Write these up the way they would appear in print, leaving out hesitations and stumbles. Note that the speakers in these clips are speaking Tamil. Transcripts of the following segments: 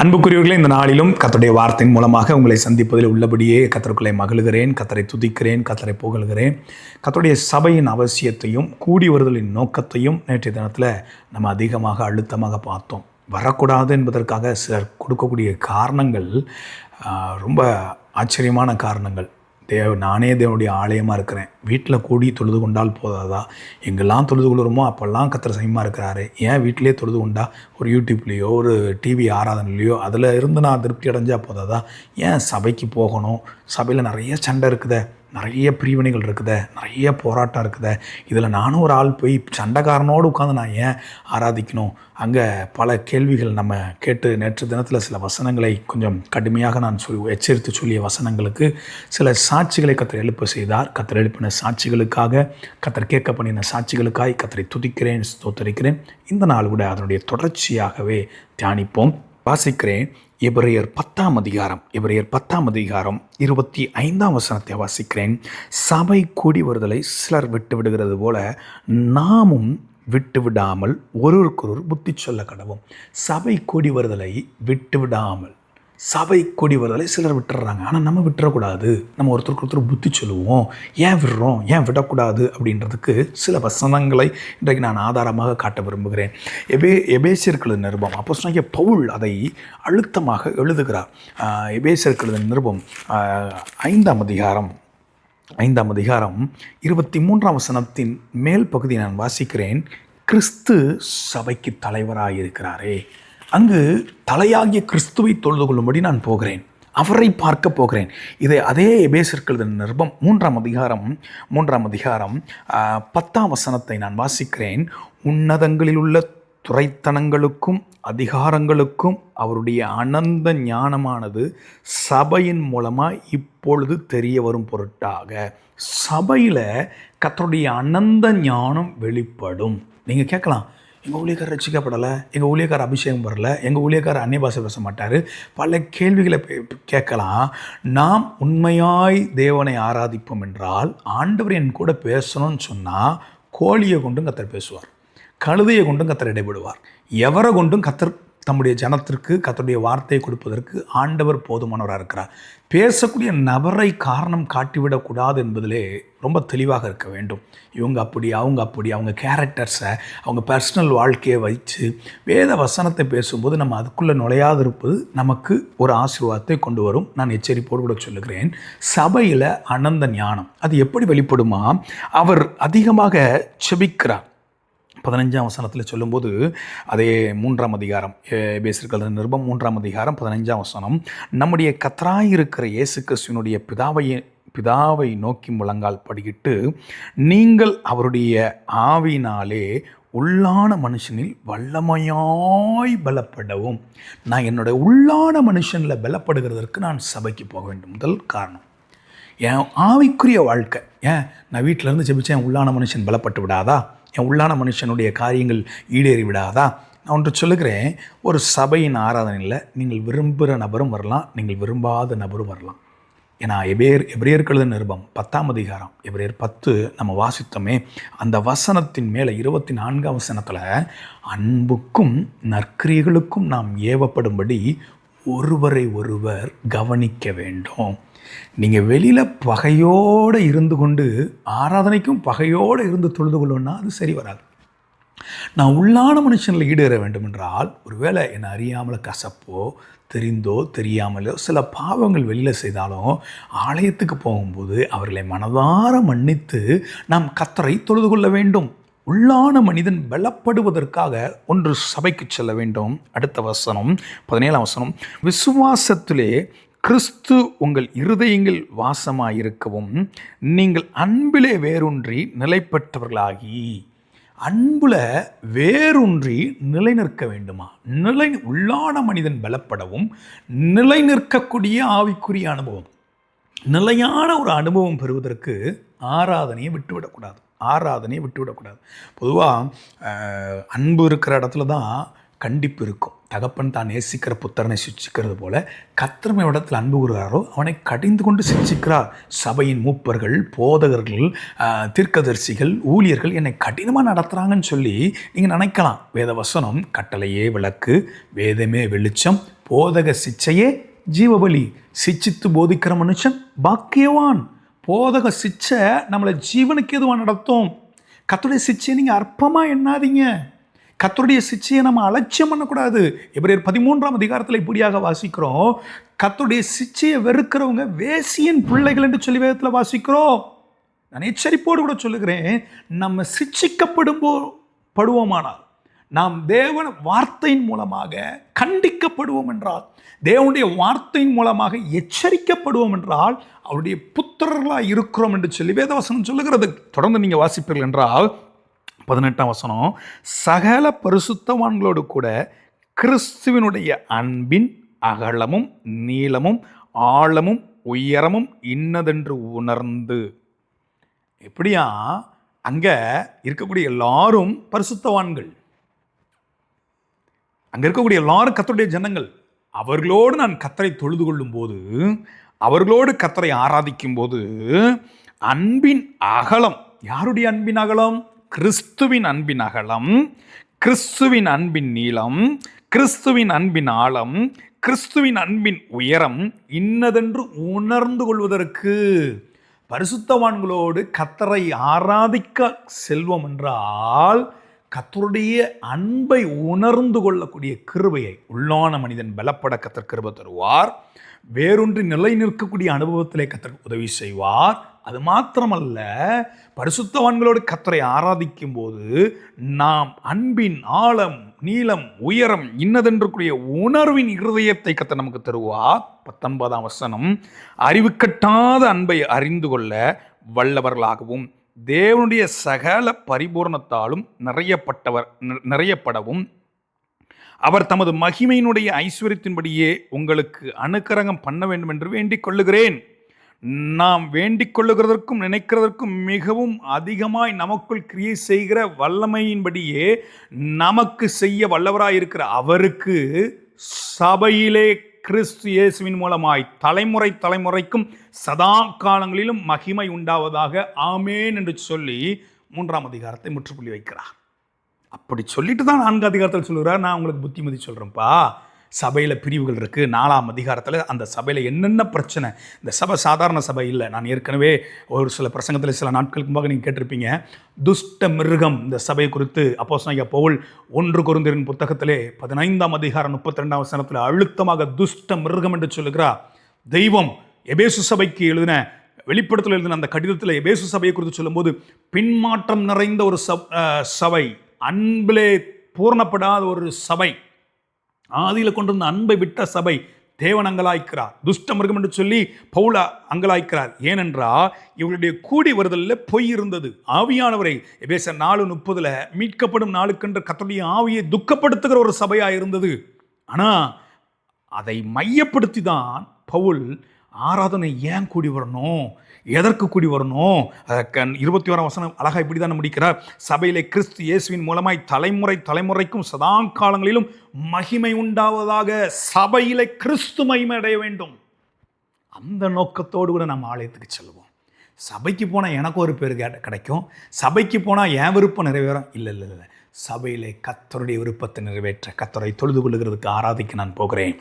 அன்புக்குரியவர்களே, இந்த நாளிலும் கர்த்தருடைய வார்த்தையின் மூலமாக உங்களை சந்திப்பதில் உள்ளபடியே கர்த்தருக்குள்ளே மகிழுகிறேன், கர்த்தரை துதிக்கிறேன், கர்த்தரை புகழ்கிறேன். கர்த்தருடைய சபையின் அவசியத்தையும் கூடி வருதலின் நோக்கத்தையும் நேற்றைய தினத்தில் நம்ம அதிகமாக அழுத்தமாக பார்த்தோம். வரக்கூடாது என்பதற்காக சிலர் கொடுக்கக்கூடிய காரணங்கள் ரொம்ப ஆச்சரியமான காரணங்கள். நானே தேவனுடைய ஆலயமாக இருக்கிறேன், வீட்டில் கூடி தொழுது கொண்டால் போதாதா? எங்கெல்லாம் தொழுது கொள்ளுறோமோ அப்போல்லாம் கர்த்தர் சமயமாக இருக்கிறாரு. ஏன் வீட்டிலே தொழுது கொண்டா ஒரு யூடியூப்லேயோ ஒரு டிவி ஆராதனைலையோ அதில் இருந்து நான் திருப்தி அடைஞ்சால் போதாதா? ஏன் சபைக்கு போகணும்? சபையில் நிறைய சண்டை இருக்குதே, நிறைய பிரிவினைகள் இருக்குதே, நிறைய போராட்டம் இருக்குதே, இதில் நானும் ஒரு ஆள் போய் சண்டைக்காரனோடு உட்காந்து நான் ஏன் ஆராதிக்கணும்? அங்கே பல கேள்விகள் நம்ம கேட்டு நேற்று தினத்தில் சில வசனங்களை கொஞ்சம் கடுமையாக நான் எச்சரித்து சொல்லிய வசனங்களுக்கு சில சாட்சிகளை கர்த்தர் எழுப்ப செய்தார். கர்த்தர் எழுப்பின சாட்சிகளுக்காக, கர்த்தர் கேட்க பண்ணின சாட்சிகளுக்காய் கர்த்தரை துதிக்கிறேன், ஸ்தோத்தரிக்கிறேன். இந்த நாள் கூட அதனுடைய தொடர்ச்சியாகவே தியானிப்போம். வாசிக்கிறேன். எபிரேயர் 10 அதிகாரம் 25 வசனத்தை வாசிக்கிறேன். சபை கூடி வருதலை சிலர் விட்டு விடுகிறது போல நாமும் விட்டு விடாமல் ஒருவருக்கொருவர் புத்தி சொல்ல கடவோம். சபை கூடி வருதலை விட்டு விடாமல், சபை கூடி வருதலை சிலர் விட்டுறாங்க. ஆனால் நம்ம விட்டுறக்கூடாது. நம்ம ஒருத்தருக்கு ஒருத்தர் புத்தி சொல்லுவோம். ஏன் விடுறோம், ஏன் விடக்கூடாது அப்படின்றதுக்கு சில வசனங்களை இன்றைக்கு நான் ஆதாரமாக காட்ட விரும்புகிறேன். எபேசியர்கள் நிருபம், அப்போஸ்தலனாகிய பவுல் அதை அழுத்தமாக எழுதுகிறார். எபேசியர்கள் நிருபம் 5 அதிகாரம் 23 வசனத்தின் மேல் பகுதி நான் வாசிக்கிறேன். கிறிஸ்து சபைக்கு தலைவராயிருக்கிறாரே, அங்கு தலையாகிய கிறிஸ்துவை தொழுது கொள்ளும்படி நான் போகிறேன், அவரை பார்க்க போகிறேன். இதை அதே எபேசியர்கள் நிருபம் 3 அதிகாரம் 10 வசனத்தை நான் வாசிக்கிறேன். உன்னதங்களில் உள்ள துரைத்தனங்களுக்கும் அதிகாரங்களுக்கும் அவருடைய அனந்த ஞானமானது சபையின் மூலமாக இப்பொழுது தெரிய வரும் பொருட்டாக. சபையில் கர்த்தருடைய அனந்த ஞானம் வெளிப்படும். நீங்கள் கேட்கலாம், எங்கள் ஊழியக்காரர் ரட்சிக்கப்படலை, எங்கள் ஊழியக்காரர் அபிஷேகம் வரல, எங்கள் ஊழியக்காரர் அந்நிய பாஷை பேச மாட்டார், பல கேள்விகளை கேட்கலாம். நாம் உண்மையாய் தேவனை ஆராதிப்போம் என்றால் ஆண்டவர் என் கூட பேசணும்னு சொன்னால் கோழியை கொண்டும் கர்த்தர் பேசுவார், கழுதையை கொண்டும் கர்த்தர் இடைபடுவார். எவரை கொண்டும் கர்த்தர் தம்முடைய ஜனத்திற்கு கர்த்தருடைய வார்த்தையை கொடுப்பதற்கு ஆண்டவர் போதுமானவராக இருக்கிறார். பேசக்கூடிய நபரை காரணம் காட்டிவிடக்கூடாது என்பதிலே ரொம்ப தெளிவாக இருக்க வேண்டும். இவங்க அப்படி, அவங்க அப்படி, அவங்க கேரக்டர்ஸை, அவங்க பர்சனல் வாழ்க்கையை வச்சு வேத வசனத்தை பேசும்போது நம்ம அதுக்குள்ளே நுழையாது இருப்பது நமக்கு ஒரு ஆசீர்வாதத்தை கொண்டு வரும். நான் எச்சரிப்போடு கூட சொல்லுகிறேன். சபையில் அனந்த ஞானம் அது எப்படி வெளிப்படுமா? அவர் அதிகமாக செபிக்கிறார். 15 வசனத்தில் சொல்லும்போது, அதே 3 அதிகாரம் எபேசியர்கள் நிருபம் 3 அதிகாரம் 15 வசனம், நம்முடைய கர்த்தராயிருக்கிற இயேசு கிறிஸ்துவினுடைய பிதாவை நோக்கி முழங்கால் படியிட்டு நீங்கள் அவருடைய ஆவியினாலே உள்ளான மனுஷனில் வல்லமையாய் பலப்படவும். நான் என்னுடைய உள்ளான மனுஷனில் பலப்படுகிறதற்கு நான் சபைக்கு போக வேண்டும். முதல் காரணம் என் ஆவிக்குரிய வாழ்க்கை. ஏன் நான் வீட்டிலேருந்து ஜெபிச்சேன், என் உள்ளான மனுஷன் பலப்பட்டு விடாதா? என் உள்ளான மனுஷனுடைய காரியங்கள் ஈடேறி விடாதா? நான் ஒன்று சொல்லுகிறேன், ஒரு சபையின் ஆராதனையில் நீங்கள் விரும்புகிற நபரும் வரலாம், நீங்கள் விரும்பாத நபரும் வரலாம். ஏன்னா எபிரேயர்கள் நிருபம் 10 அதிகாரம் எபிரேயர் 10 நம்ம வாசித்தோமே, அந்த வசனத்தின் மேலே 24 வசனத்தில் அன்புக்கும் நற்கிரியைகளுக்கும் நாம் ஏவப்படும்படி ஒருவரை ஒருவர் கவனிக்க வேண்டும். நீங்கள் வெளியில் பகையோடு இருந்து கொண்டு ஆராதனைக்கும் பகையோடு இருந்து தொழுது கொள்ளணும்னா அது சரி வராது. நான் உள்ளான மனுஷனில் ஈடேற வேண்டும் என்றால், ஒருவேளை என்னை அறியாமல் கசப்போ தெரிந்தோ தெரியாமலோ சில பாவங்கள் வெளியில் செய்தாலும் ஆலயத்துக்கு போகும்போது அவர்களை மனதார மன்னித்து நாம் கர்த்தரை தொழுது கொள்ள வேண்டும். உள்ளான மனிதன் பலப்படுவதற்காக ஒன்று சபைக்கு செல்ல வேண்டும். அடுத்த வசனம் 17 வசனம், விசுவாசத்திலே கிறிஸ்து உங்கள் இருதயங்கள் வாசமாயிருக்கவும் நீங்கள் அன்பிலே வேரூன்றி நிலைப்பட்டவர்களாகி. அன்புல வேரூன்றி நிலை நிற்க வேண்டுமா? உள்ளான மனிதன் பலப்படவும் நிலை நிற்கக்கூடிய ஆவிக்குரிய அனுபவம், நிலையான ஒரு அனுபவம் பெறுவதற்கு ஆராதனையை விட்டுவிடக்கூடாது. பொதுவாக அன்பு இருக்கிற இடத்துல தான் கண்டிப்பு இருக்கும். தகப்பன் தான் நேசிக்கிற புத்திரனை சிக்ஷிக்கிறது போல கர்த்தர் இடத்தில் அன்பு கூறுகிறாரோ அவனை கடிந்து கொண்டு சிக்ஷிக்கிறார். சபையின் மூப்பர்கள், போதகர்கள், தீர்க்கதரிசிகள், ஊழியர்கள் என்னை கடினமாக நடத்துகிறாங்கன்னு சொல்லி நீங்கள் நினைக்கலாம். வேத வசனம் கட்டளையே விளக்கு, வேதமே வெளிச்சம், போதக சிச்சையே ஜீவபலி. சிச்சித்து போதிக்கிற மனுஷன் பாக்கியவான். போதக சிச்சை நம்மளை ஜீவனுக்கு எதுவாக நடத்தும். கர்த்தருடைய சிச்சையை நீங்கள் அற்பமாக எண்ணாதீங்க. கர்த்தருடைய சிச்சையை நம்ம அலட்சியம் பண்ணக்கூடாது. எபிரேயர் 13ஆம் அதிகாரத்தில் இப்படியாக வாசிக்கிறோம், கர்த்தருடைய சிச்சையை வெறுக்கிறவங்க வேசியின் பிள்ளைகள் என்று சொல்லி வேதத்தில் வாசிக்கிறோம். நான் எச்சரிப்போடு கூட சொல்லுகிறேன், நம்ம படுவோமானால், நாம் தேவன் வார்த்தையின் மூலமாக கண்டிக்கப்படுவோம் என்றால், தேவனுடைய வார்த்தையின் மூலமாக எச்சரிக்கப்படுவோம் என்றால், அவருடைய புத்திரர்களாக இருக்கிறோம் என்று சொல்லி வேதவசனம் சொல்லுகிறது. தொடர்ந்து நீங்கள் வாசிப்பீர்கள் என்றால் 18ஆம் வசனம், சகல பரிசுத்தவான்களோடு கூட கிறிஸ்துவினுடைய அன்பின் அகலமும் நீளமும் ஆழமும் உயரமும் இன்னதென்று உணர்ந்து. எப்படியா? அங்க இருக்கக்கூடிய எல்லாரும் பரிசுத்தவான்கள், அங்க இருக்கக்கூடிய எல்லாரும் கர்த்தருடைய ஜனங்கள். அவர்களோடு நான் கர்த்தரை தொழுது கொள்ளும் போது, அவர்களோடு கர்த்தரை ஆராதிக்கும் போது, அன்பின் அகலம், யாருடைய அன்பின் அகலம்? கிறிஸ்துவின் அன்பின் அகலம், கிறிஸ்துவின் அன்பின் நீளம், கிறிஸ்துவின் அன்பின் ஆழம், கிறிஸ்துவின் அன்பின் உயரம் இன்னதென்று உணர்ந்து கொள்வதற்கு. பரிசுத்தவான்களோடு கர்த்தரை ஆராதிக்க செல்வம் என்றால், கர்த்தருடைய அன்பை உணர்ந்து கொள்ளக்கூடிய கிருபையை உள்ளான மனிதன் பலப்பட கர்த்தர் கிருபை தருவார். வேறொன்று நிலை நிற்கக்கூடிய அனுபவத்திலே கர்த்தர் உதவி செய்வார். அது மாத்திரமல்ல, பரிசுத்தவான்களோடு கர்த்தரை ஆராதிக்கும் போது நாம் அன்பின் ஆழம் நீளம் உயரம் இன்னதென்று கூடிய உணர்வின் இருதயத்தை கர்த்தர் நமக்கு தருவார். 19ஆம் வசனம், அறிவு கட்டாத அன்பை அறிந்து கொள்ள வல்லவர்களாகவும் தேவனுடைய சகல பரிபூர்ணத்தாலும் நிறையப்படவும் அவர் தமது மகிமையினுடைய ஐஸ்வர்யத்தின்படியே உங்களுக்கு அனுக்கிரகம் பண்ண வேண்டும் என்று வேண்டிக் கொள்ளுகிறேன். நாம் வேண்டிக் கொள்ளுகிறதற்கும் நினைக்கிறதற்கும் மிகவும் அதிகமாய் நமக்குள் கிரியை செய்கிற வல்லமையின்படியே நமக்கு செய்ய வல்லவராயிருக்கிற அவருக்கு சபையிலே கிறிஸ்து இயேசுவின் மூலமாய் தலைமுறை தலைமுறைக்கும் சதா காலங்களிலும் மகிமை உண்டாவதாக ஆமேன் என்று சொல்லி 3ஆம் அதிகாரத்தை முற்றுப்புள்ளி வைக்கிறார். அப்படி சொல்லிட்டு தான் 4ஆம் அதிகாரத்தில் சொல்லுகிறார், நான் உங்களுக்கு புத்திமதி சொல்கிறேன்ப்பா. சபையில் பிரிவுகள் இருக்குது. 4ஆம் அதிகாரத்தில் அந்த சபையில் என்னென்ன பிரச்சனை, இந்த சபை சாதாரண சபை இல்லை. நான் ஏற்கனவே ஒரு சில பிரசங்கத்தில் சில நாட்களுக்கு முன்பாக நீங்கள் கேட்டிருப்பீங்க, துஷ்ட மிருகம் இந்த சபை குறித்து அப்போஸ்தலனாகிய பவுல் 1 கொரிந்தியரின் புத்தகத்திலே 15ஆம் அதிகாரம் 32ஆம் வசனத்தில் அழுத்தமாக துஷ்ட மிருகம் என்று சொல்லுகிறார். தெய்வம் எபேசு சபைக்கு எழுதின வெளிப்படுத்தல் எழுதின அந்த கடிதத்தில் எபேசு சபையை குறித்து சொல்லும்போது, பின்மாற்றம் நிறைந்த ஒரு சபை, அன்பிலே பூர்ணப்படாத ஒரு சபை, ஆதியில் கொண்டிருந்த அன்பை விட்ட சபை, தேவன் அங்கலாய்க்கிறார். துஷ்ட மிருகம் என்று சொல்லி பவுல அங்கலாய்க்கிறார். ஏனென்றால் இவர்களுடைய கூடி வருதலில் பொய் இருந்தது. ஆவியானவரை எபேசர் 4:30 மீட்கப்படும் நாளுக்கென்று கர்த்தருடைய ஆவியை துக்கப்படுத்துகிற ஒரு சபையாக இருந்தது. ஆனால் அதை மையப்படுத்தி தான் பவுல் ஆராதனை ஏன் கூடி வரணும், எதற்கு கூடி வரணும், 21ஆம் வசனம் அழகாக இப்படி தான் முடிக்கிறார். சபையிலே கிறிஸ்து இயேசுவின் மூலமாய் தலைமுறை தலைமுறைக்கும் சதா காலங்களிலும் மகிமை உண்டாவதாக. சபையிலே கிறிஸ்து மகிமை அடைய வேண்டும். அந்த நோக்கத்தோடு கூட நம்ம ஆலயத்துக்கு செல்வோம். சபைக்கு போனால் எனக்கு ஒரு பேர் கிடைக்கும், சபைக்கு போனால் என் விருப்பம் நிறைவேறும், இல்லை இல்லை இல்லை. சபையிலே கர்த்தருடைய விருப்பத்தை நிறைவேற்ற, கர்த்தரை தொழுது கொள்ளுகிறதுக்கு ஆராதிக்க நான் போகிறேன்.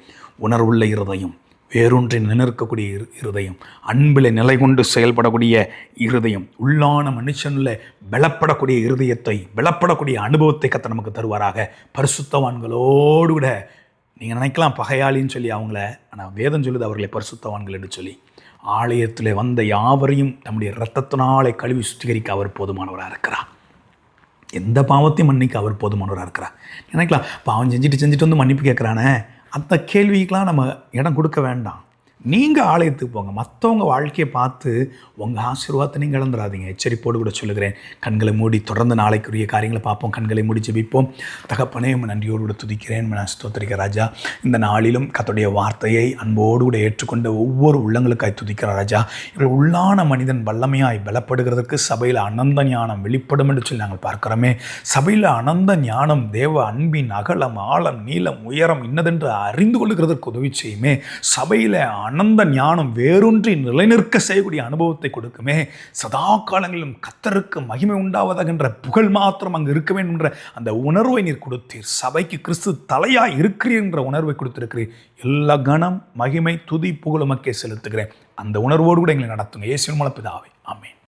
உணர்வுள்ள இருதயம், வேறொன்றை நினைக்கக்கூடிய இருதயம், அன்பில் நிலை கொண்டு செயல்படக்கூடிய இருதயம், உள்ளான மனுஷனில் பலப்படக்கூடிய இருதயத்தை, பலப்படக்கூடிய அனுபவத்தை கர்த்தர் நமக்கு தருவாராக. பரிசுத்தவான்களோடு கூட நீங்கள் நினைக்கலாம் பகையாளின்னு சொல்லி அவங்கள, ஆனால் வேதம் சொல்லுது அவர்களை பரிசுத்தவான்கள் என்று சொல்லி. ஆலயத்தில் வந்த யாவரையும் நம்முடைய இரத்தத்தினாலே கழுவி சுத்திகரிக்க அவர் போதுமானவராக இருக்கிறார். எந்த பாவத்தையும் மன்னிக்க அவர் போதுமானவராக இருக்கிறார். நினைக்கலாம் பாவம் செஞ்சுட்டு வந்து மன்னிப்பு கேட்குறானே, அந்த கேள்விக்கெலாம் நம்ம இடம் கொடுக்க வேண்டாம். நீங்கள் ஆலயத்துக்கு போங்க, மற்றவங்க வாழ்க்கையை பார்த்து உங்கள் ஆசீர்வாதத்தை நீங்கள் இழந்துடாதீங்க. எச்சரிப்போடு கூட சொல்லுகிறேன். கண்களை மூடி தொடர்ந்து நாளைக்குரிய காரியங்களை பார்ப்போம். கண்களை மூடி ஜெபிப்போம். தகப்பனே, நன்றியோடு கூட துதிக்கிறேன், நான் ஸ்தோத்திரிக்க ராஜா. இந்த நாளிலும் கர்த்தருடைய வார்த்தையை அன்போடு கூட ஏற்றுக்கொண்ட ஒவ்வொரு உள்ளங்களுக்காய் துதிக்கிற ராஜா. இவர்கள் உள்ளான மனிதன் வல்லமையாய் பலப்படுகிறதற்கு சபையில் அனந்த ஞானம் வெளிப்படும் என்று சொல்லி நாங்கள் பார்க்கிறோமே. சபையில் அனந்த ஞானம், தேவ அன்பின் அகலம் ஆழம் நீளம் உயரம் இன்னதென்று அறிந்து கொள்ளுகிறதற்கு உதவி செய்யுமே. சபையில் அனந்த ஞானம் வேரூன்றி நிலைநிற்க செய்யக்கூடிய அனுபவத்தை கொடுக்குமே. சதா காலங்களிலும் கர்த்தருக்கு மகிமை உண்டாவதாகின்ற புகழ் மாத்திரம் அங்கு இருக்க வேண்டும் என்ற அந்த உணர்வை நீர் கொடுத்தீர். சபைக்கு கிறிஸ்து தலையாய் இருக்கிறீர் என்ற உணர்வை கொடுத்திருக்கிறீர். எல்லா கணம் மகிமை துதி புகழ் உமக்கே செலுத்துகிறேன். அந்த உணர்வோடு கூட எங்களை நடத்துங்க. இயேசுவின் மூலம் பிதாவே, ஆமென்.